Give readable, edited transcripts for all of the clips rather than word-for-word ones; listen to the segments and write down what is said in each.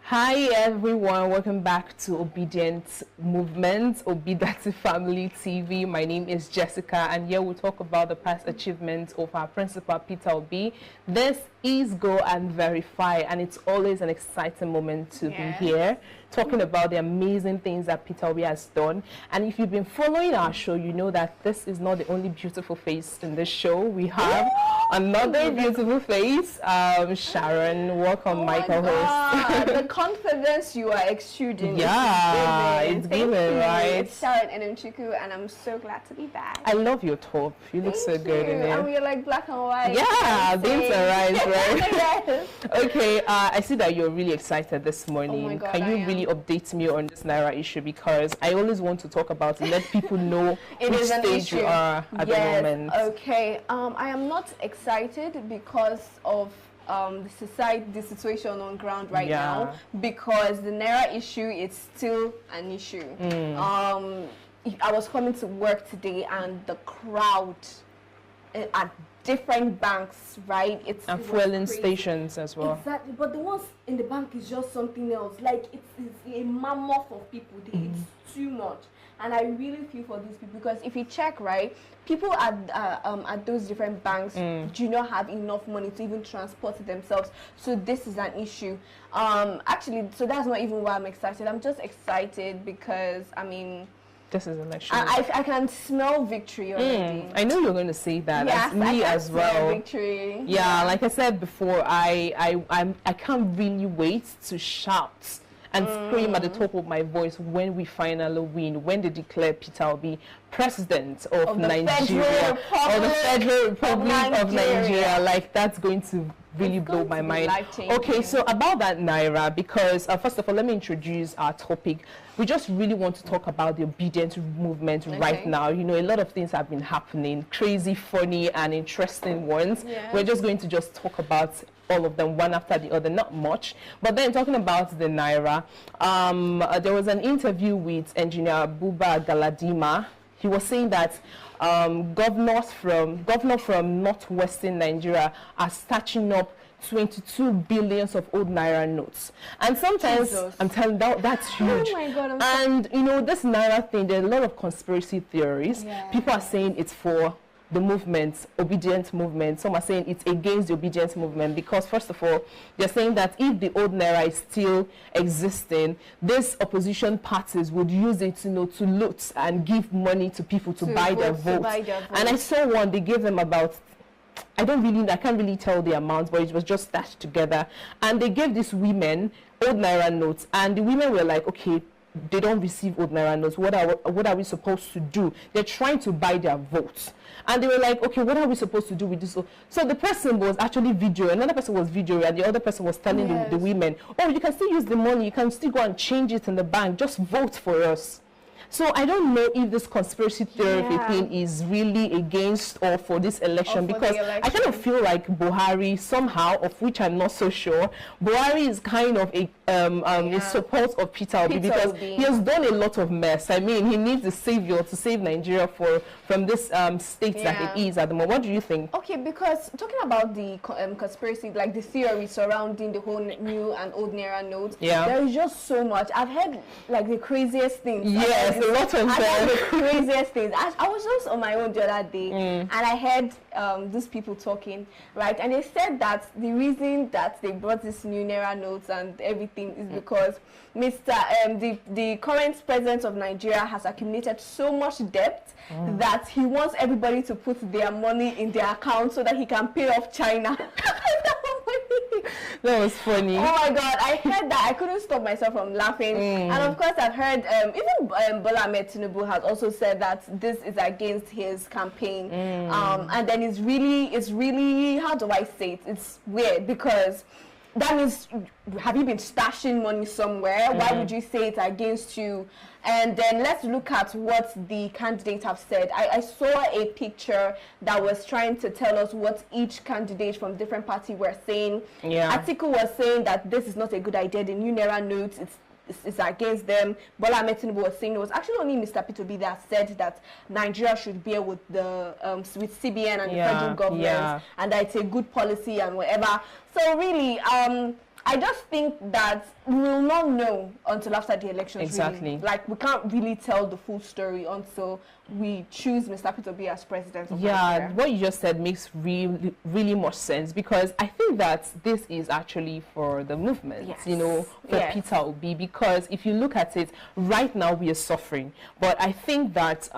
Hi everyone, welcome back to Obedient Movement, Obedient Family TV. My name is Jayceekah, and here we'll talk about the past achievements of our principal, Peter Obi. This is Go and Verify, and it's always an exciting moment to be here talking about the amazing things that Peter Obi has done. And if you've been following our show, you know that this is not the only beautiful face in this show. We have another beautiful face, Sharon. Welcome, my co-host. The confidence you are exuding. Yeah, it's given, right? It's Sharon Enemchukwu, and I'm so glad to be back. I love your top. You look so good in it. And we're like black and white. Yeah, things are right, right? Yes. Okay, I see that you're really excited this morning. Oh my God, Can you really update me on this Naira issue? Because I always want to talk about it, let people know which stage you are at the moment. Okay, I am not excited because of the situation on ground right now, because the Naira issue is still an issue. I was coming to work today, and the crowd at different banks, right? And fueling stations as well. Exactly, but the ones in the bank is just something else. Like it's a mammoth of people. It's too much, and I really feel for these people, because if you check, right, people at those different banks do not have enough money to even transport themselves. So this is an issue. Actually, so that's not even why I'm excited. I'm just excited because, I mean, this is election. I can smell victory already. I know you're going to say that. Yes, me as well. Victory. Yeah, like I said before, I can't really wait to shout and scream at the top of my voice when we finally win, when they declare Peter Obi president of Nigeria, or the Federal Republic of Nigeria. Like, that's going to really blow my mind. Okay, so about that Naira, because first of all, let me introduce our topic. We just really want to talk about the obedient movement right now. You know, a lot of things have been happening, crazy, funny, and interesting ones. We're just going to just talk about all of them one after the other, not much. But then talking about the Naira, there was an interview with engineer Buba Galadima. He was saying that governor from northwestern Nigeria are stashing up 22 billions of old Naira notes. And sometimes, I'm telling you, that's huge. Oh my God, and you know, this Naira thing, there are a lot of conspiracy theories. People are saying it's for the movement, obedient movement. Some are saying it's against the obedient movement, because first of all, they're saying that if the old Naira is still existing, these opposition parties would use it, you know, to loot and give money to people to buy their votes. And I saw one, they gave them about, I can't really tell the amount, but it was just stashed together. And they gave these women old Naira notes, and the women were like, okay, they don't receive old Naira notes. What are we supposed to do? They're trying to buy their votes. And they were like, okay, what are we supposed to do with this? So the person was actually videoing, another person was videoing, and the other person was telling the women, oh, you can still use the money, you can still go and change it in the bank, just vote for us. So I don't know if this conspiracy theory thing is really against or for this election, because I kind of feel like Buhari somehow, of which I'm not so sure, Buhari is kind of a support of Peter Obi, because he has done a lot of mess. I mean, he needs a savior to save Nigeria from this state that it is at the moment. What do you think? Okay, because talking about the conspiracy, like the theory surrounding the whole new and old Naira notes, there is just so much. I've heard like the craziest things. Yes, a lot of them. The craziest things. I was just on my own the other day, and I heard these people talking, right? And they said that the reason that they brought this new Naira notes and everything is because the current president of Nigeria has accumulated so much debt that he wants everybody to put their money in their account so that he can pay off China. That was funny. Oh my God, I heard that. I couldn't stop myself from laughing. And of course, I've heard even Bola Ahmed Tinubu has also said that this is against his campaign. And then it's really, how do I say it? It's weird, because that means, have you been stashing money somewhere? Why would you say it's against you? And then let's look at what the candidates have said. I saw a picture that was trying to tell us what each candidate from different parties were saying. Atiku was saying that this is not a good idea. The new Naira notes, it's against them. Bola Ahmed Tinubu was saying it was actually only Mr. Peter Obi that said that Nigeria should bear with the with CBN and the federal government, and that it's a good policy and whatever. So really, I just think that we will not know until after the elections. Exactly. Really. Like, we can't really tell the full story until we choose Mr. Peter Obi as president of Nigeria. What you just said makes really, really much sense, because I think that this is actually for the movement, you know, for Peter Obi, because if you look at it, right now we are suffering. But I think that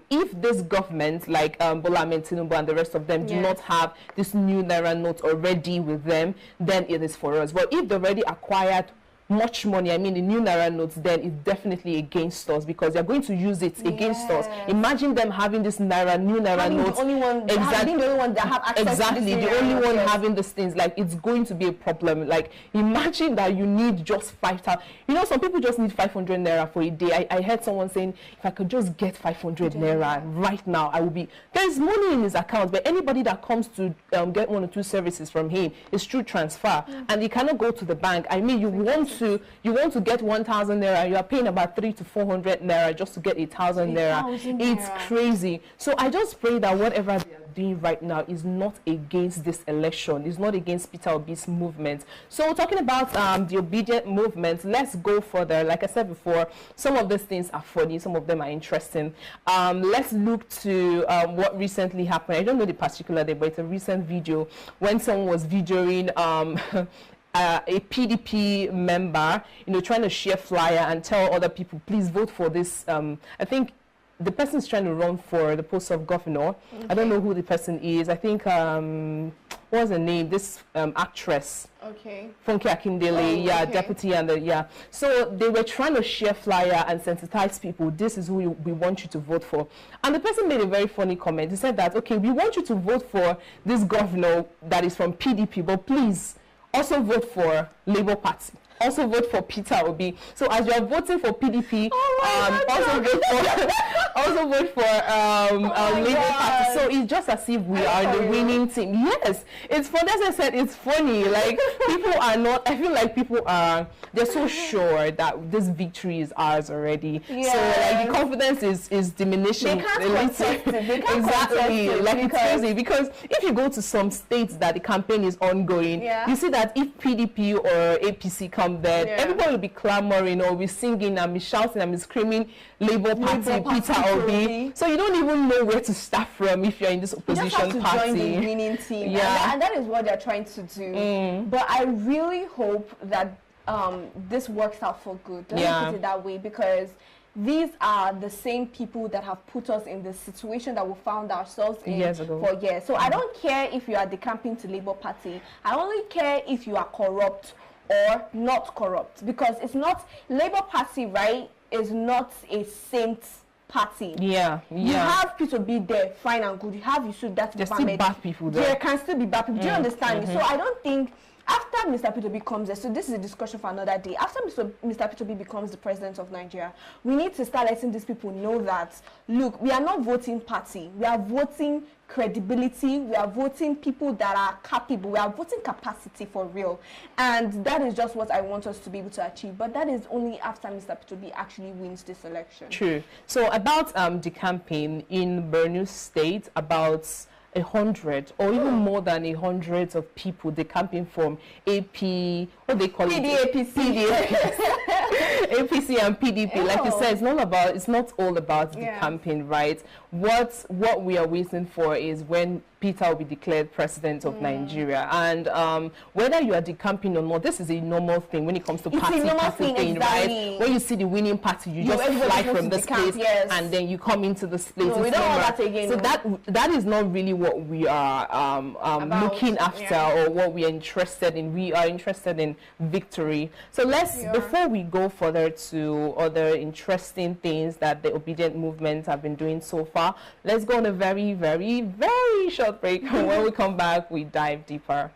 if this government, like Bola Ahmed Tinubu and the rest of them, do not have this new Naira note already with them, then it is for us. But if they already acquired much money, I mean the new Naira notes, then it's definitely against us, because they're going to use it against us. Imagine them having this new Naira notes. The only one, exactly, the only one that have access exactly, to this the only one having these things. Like, it's going to be a problem. Like, imagine that you need just 5,000. You know, some people just need 500 Naira for a day. I heard someone saying, if I could just get 500 Naira right now, I will be. There's money in his account, but anybody that comes to get 1 or 2 services from him is through transfer, and you cannot go to the bank. I mean, you want to get 1,000 Naira, you are paying about 300 to 400 Naira just to get 1,000 Naira. It's crazy. So I just pray that whatever they are doing right now is not against this election, is not against Peter Obi's movement. So talking about the obedient movement, let's go further. Like I said before, some of these things are funny, some of them are interesting. Let's look to what recently happened. I don't know the particular day, but it's a recent video when someone was videoing a PDP member, you know, trying to share flyer and tell other people, please vote for this. I think the person is trying to run for the post of governor. I don't know who the person is. I think, what was her name? This actress. Funke Akindele, deputy, and so they were trying to share flyer and sensitize people. This is who we want you to vote for. And the person made a very funny comment. He said that, okay, we want you to vote for this governor that is from PDP, but please also vote for Labour Party. Also vote for Peter Obi. So as you are voting for PDP, also vote for Labour Party. So it's just as if we are the winning team. Yes, it's funny. As I said, it's funny. Like, people are not. I feel like people are. They're so sure that this victory is ours already. So like the confidence is diminishing. They can't contest it. They can't exactly. Like, it's crazy, because if you go to some states that the campaign is ongoing, you see that if PDP or APC come there, everybody will be clamoring or be singing and be shouting and be screaming Labour Party, Peter Obi. So you don't even know where to start from if you're in this opposition party. Join the winning team. And that is what they're trying to do. But I really hope that this works out for good. Let me put it that way, because these are the same people that have put us in the situation that we found ourselves in for years. So I don't care if you are decamping to Labour Party. I only care if you are corrupt or not corrupt, because it's not Labour Party, right? Is not a saint party. You have people to be there, fine and good. You have that. There's still bad people there. There can still be bad people. Do you understand me? So I don't think after Mr. Peter Obi comes there, so this is a discussion for another day. After Mr. Peter Obi becomes the president of Nigeria, we need to start letting these people know that, look, we are not voting party. We are voting credibility. We are voting people that are capable. We are voting capacity for real. And that is just what I want us to be able to achieve. But that is only after Mr. Peter Obi actually wins this election. True. So about the campaign in Borno State, about 100 or even more than 100 of people, they campaign from AP, what they call PDAPC. APC and PDP. Like you said, it's not all about the campaign, right? What we are waiting for is when Peter will be declared president of Nigeria, and whether you are decamping or not, this is a normal thing when it comes to party thing, right? When you see the winning party, you just fly from this place and then you come into this place. No, we don't want that again. So that is not really what we are looking after or what we are interested in. We are interested in victory. So before we go further to other interesting things that the obedient movement have been doing so far, let's go on a very, very, very short break. When we come back, we dive deeper.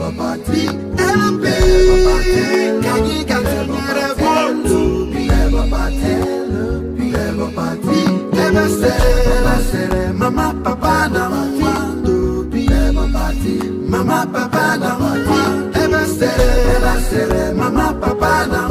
Mama papa na mama papa na mama papa na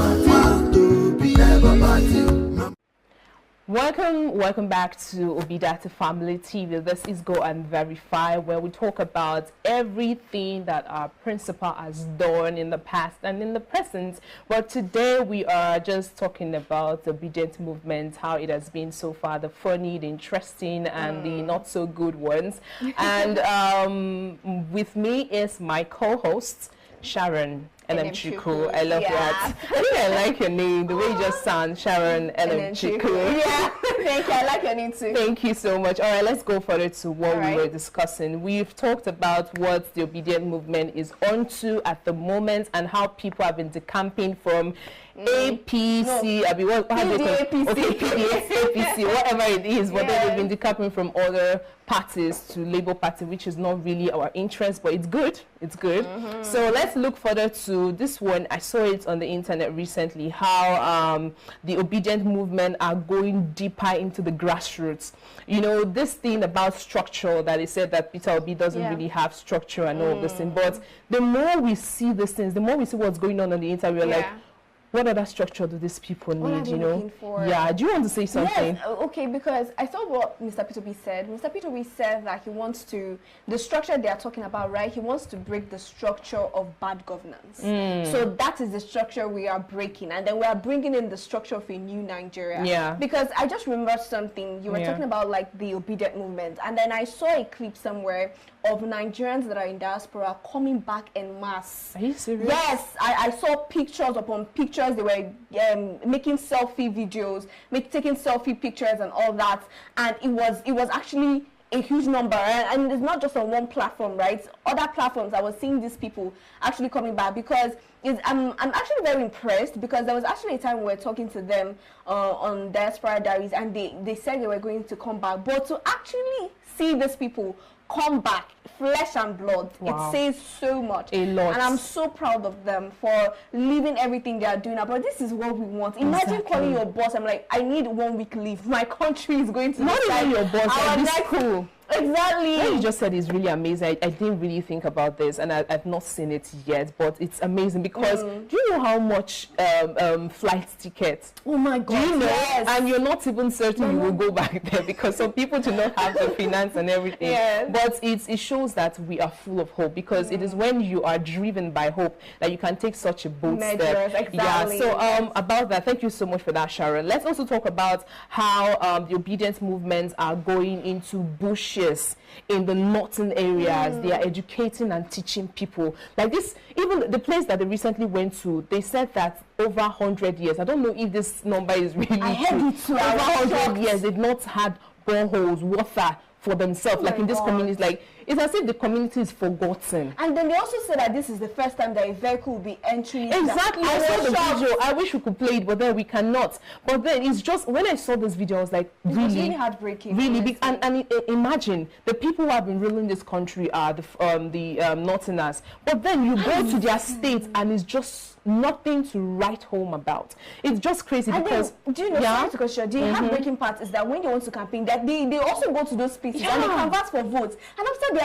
Welcome back to Obidata Family TV. This is Go and Verify, where we talk about everything that our principal has done in the past and in the present. But today we are just talking about the obedient movement, how it has been so far, the funny, the interesting, and the not so good ones. And with me is my co-host, Sharon Enemchukwu. I love that. I think I like your name, the way you just sound, Sharon Enemchukwu. Yeah, thank you. I like your name too. Thank you so much. All right, let's go further to what we were discussing. We've talked about what the obedient movement is onto at the moment and how people have been decamping from APC, I mean, what have they called? Okay, PDS, APC, whatever it is, but then they've been decoupling from other parties to Labour Party, which is not really our interest, but it's good. It's good. So let's look further to this one. I saw it on the internet recently, how the obedient movement are going deeper into the grassroots. You know, this thing about structure that they said that Peter Obi doesn't really have structure and all of this thing, but the more we see these things, the more we see what's going on the internet, we're like, what other structure do these people need, you know? Yeah, do you want to say something? Yes, okay, because I saw what Mr. Peter Obi said. Mr. Peter Obi said that he wants to, the structure they are talking about, right? He wants to break the structure of bad governance. So that is the structure we are breaking. And then we are bringing in the structure of a new Nigeria. Yeah. Because I just remembered something. You were talking about like the obedient movement. And then I saw a clip somewhere of Nigerians that are in diaspora coming back en masse. Are you serious? Yes, I saw pictures upon pictures. They were making selfie videos, taking selfie pictures and all that, and it was actually a huge number, and it's not just on one platform, right? Other platforms, I was seeing these people actually coming back, because I'm actually very impressed, because there was actually a time we were talking to them on Diaspora Diaries, and they said they were going to come back, but to actually see these people come back, flesh and blood, it says so much. A lot. And I'm so proud of them for leaving everything they are doing. But this is what we want. Imagine calling your boss, I'm like, I need 1 week leave. My country is going to not even your boss, like this school. Exactly. What you just said is really amazing. I didn't really think about this, and I've not seen it yet, but it's amazing, because do you know how much flight tickets? Oh my God. Do you know? Yes. And you're not even certain you will go back there, because some people do not have the finance and everything. Yes. But it shows that we are full of hope, because it is when you are driven by hope that you can take such a bold step. Exactly. Yeah. So about that, thank you so much for that, Sharon. Let's also talk about how the obedience movements are going into bush in the northern areas. They are educating and teaching people. Like this, even the place that they recently went to, they said that over 100 years, I don't know if this number is really true, over 100 years, they've not had boreholes, water for themselves, like in this community. Like, it's as if the community is forgotten. And then they also said that this is the first time that a vehicle will be entering. Exactly. I saw the video. I wish we could play it, but then we cannot. But then it's just, when I saw this video, I was like, really? It was really heartbreaking. Really big. And imagine, the people who have been ruling this country are the Northerners. But then you go to their states and it's just nothing to write home about. It's just crazy, because then, do you know, the heartbreaking part is that when they want to campaign, that they also go to those places and they canvass for votes, and after they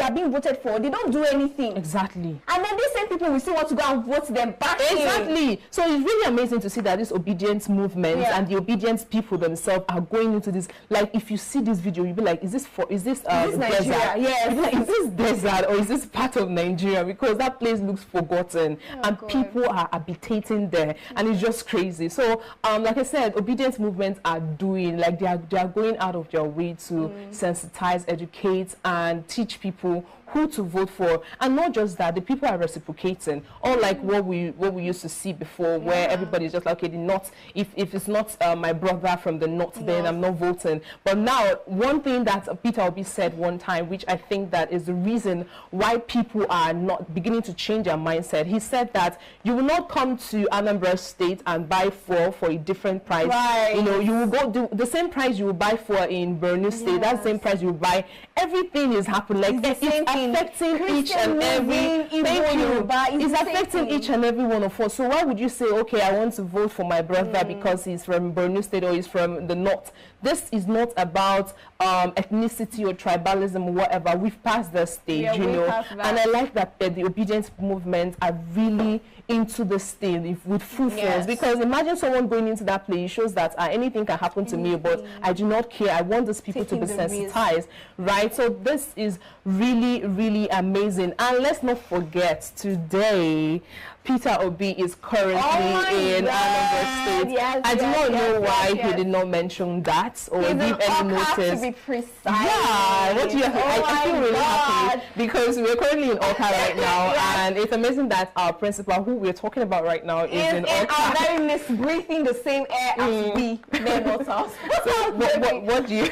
are being voted for, they don't do anything. Exactly. And then these same people will still want to go and vote them back. Exactly. So it's really amazing to see that this obedience movement and the obedience people themselves are going into this. Like, if you see this video, you'll be like, is this Nigeria? Desert? Yes. Like, is this desert, or is this part of Nigeria? Because that place looks forgotten, and people are habitating there, and it's just crazy. So like I said, obedience movements are doing, like, they are going out of their way to sensitize, educate, and teach people who to vote for. And not just that, the people are reciprocating, unlike what we used to see before, where everybody's just like, okay, the north, if it's not my brother from the north, then I'm not voting. But now, one thing that Peter Obi said one time, which I think that is the reason reason why people are not beginning to change their mindset. He said that you will not come to Anambra State and buy fuel for a different price. Right. You know, you will go do the same price you will buy for in Borno State. That's the same price you will buy. Everything is happening. Like it's affecting each and every. It's affecting each and every one of us. So why would you say, okay, I want to vote for my brother because he's from Borno State or he's from the north? This is not about ethnicity or tribalism or whatever. We've passed the stage, you know. And I like that the obedience movement are really into this thing with full force, because imagine someone going into that place, shows that anything can happen to me, but I do not care. I want these people to be sensitized, right? So this is really, really amazing. And let's not forget, today Peter Obi is currently in Anambra State. I do not know why he did not mention that or give any notice. To be precise. Yeah, what do you? I feel really happy because we're currently in Oka right now, and it's amazing that our principal, who we're talking about right now, is in Oka. Our very midst, breathing the same air as we men ourselves. So what do you? What do you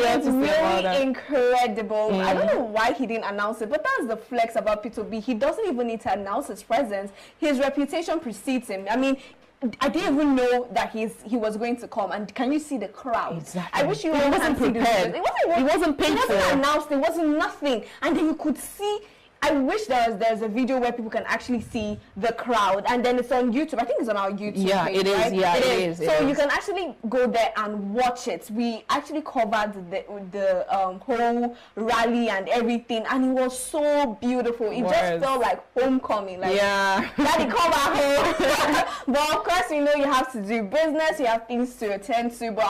have to say about that? Incredible. I don't know why he didn't announce it, but that's the flex about Peter Obi. He doesn't even need to announce his presence. His reputation precedes him. I mean, I didn't even know that he was going to come, and can you see the crowd? Exactly. I wish you wasn't prepared. It wasn't paid for. It wasn't announced. It wasn't nothing, and then you could see. I wish there's a video where people can actually see the crowd, and then it's on YouTube. I think it's on our YouTube page, it is. right? Yeah, it is. So you can actually go there and watch it. We actually covered the whole rally and everything, and it was so beautiful. It just felt like homecoming. Like, Daddy, come back home. But of course, you know, you have to do business. You have things to attend to. But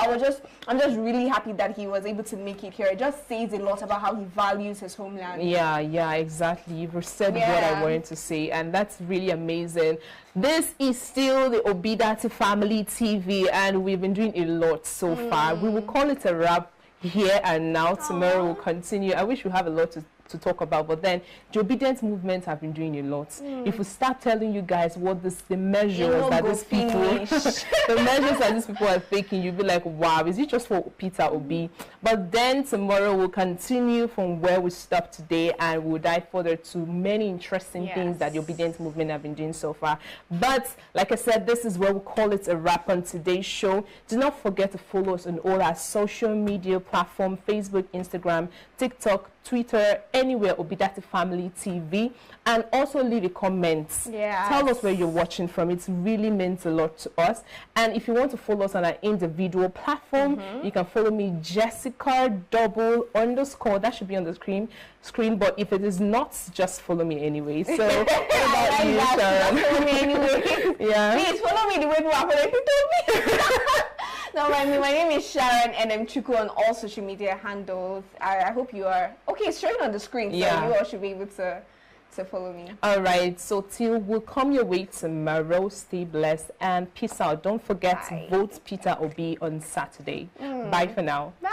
I'm just really happy that he was able to make it here. It just says a lot about how he values his homeland. Yeah, exactly. You've said what I wanted to say, and that's really amazing. This is still the Obidati Family TV, and we've been doing a lot so far. We will call it a wrap here and now. Tomorrow we'll continue. I wish we have a lot to talk about, but then the obedience movement have been doing a lot. If we start telling you guys what the measures that these people the measures that these people are taking, you'll be like, wow, is it just for Peter Obi? But then tomorrow we'll continue from where we stopped today, and we'll dive further to many interesting things that the obedience movement have been doing so far. But like I said, this is where we'll call it a wrap on today's show. Do not forget to follow us on all our social media platforms: Facebook, Instagram, TikTok, Twitter, anywhere Obidati Family TV, and also leave a comment. Tell us where you're watching from. It really means a lot to us. And if you want to follow us on our individual platform, you can follow me, Jayceekah __ that should be on the screen, but if it is not, just follow me anyway. So what about you, Sharon? Follow me anyway. Please follow me the way people are following me. No, my name is Sharon Enemchukwu on all social media handles. I hope you are okay. It's showing on the screen, so you all should be able to follow me. All right. So till we'll come your way tomorrow. Stay blessed and peace out. Don't forget to vote Peter Obi on Saturday. Bye for now. Bye.